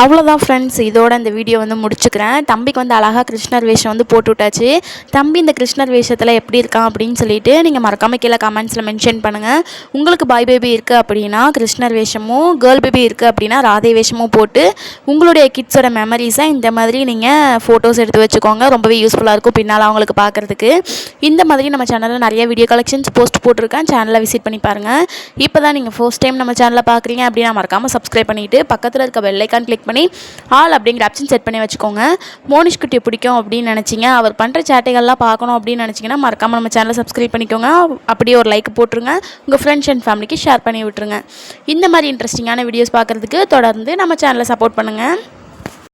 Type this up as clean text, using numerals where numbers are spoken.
அவ்வளோதான் ஃப்ரெண்ட்ஸ், இதோட இந்த வீடியோ வந்து முடிச்சுக்கிறேன். தம்பிக்கு வந்து அழகாக கிருஷ்ணர் வேஷம் வந்து போட்டு விட்டாச்சு. தம்பி இந்த கிருஷ்ணர் வேஷத்தில் எப்படி இருக்கான் அப்படின்னு சொல்லிட்டு நீங்கள் மறக்காமல் கீழே கமெண்ட்ஸில் மென்ஷன் பண்ணுங்கள். உங்களுக்கு பாய் பேபி இருக்குது அப்படின்னா கிருஷ்ணர் வேஷமும், கேர்ள் பேபி இருக்குது அப்படின்னா ராதே வேஷமும் போட்டு உங்களுடைய கிட்ஸோட மெமரிஸை இந்த மாதிரி நீங்கள் ஃபோட்டோஸ் எடுத்து வச்சுக்கோங்க. ரொம்பவே யூஸ்ஃபுல்லாக இருக்கும் பின்னால் அவங்களுக்கு பார்க்குறதுக்கு. இந்த மாதிரி நம்ம சேனலில் நிறைய வீடியோ கலெக்ஷன்ஸ் போஸ்ட் போட்டிருக்கேன். சேனலை விசிட் பண்ணி பாருங்கள். இப்போ தான் நீங்கள் ஃபர்ஸ்ட் டைம் நம்ம சேனலை பார்க்குறீங்க அப்படின்னா மறக்காமல் சப்ஸ்கிரைப் பண்ணிவிட்டு பக்கத்தில் இருக்க பெல் ஐக்கான் கிளிக் பண்ணி ஆல் அப்படிங்கிற ஆப்ஷன் செட் பண்ணி வச்சுக்கோங்க. மோனிஷ் குட்டியை பிடிக்கும் அப்படின்னு நினச்சிங்க, அவர் பண்ணுற சேட்டைகள்லாம் பார்க்கணும் அப்படின்னு நினச்சிங்கன்னா மறக்காமல் நம்ம சேனலை சப்ஸ்கிரைப் பண்ணிக்கோங்க. அப்படியே ஒரு லைக் போட்டுருங்க. உங்கள் ஃப்ரெண்ட்ஸ் அண்ட் ஃபேமிலிக்கு ஷேர் பண்ணி விட்டுருங்க. இந்த மாதிரி இன்ட்ரெஸ்டிங்கான வீடியோஸ் பார்க்குறதுக்கு தொடர்ந்து நம்ம சேனலை சப்போர்ட் பண்ணுங்கள்.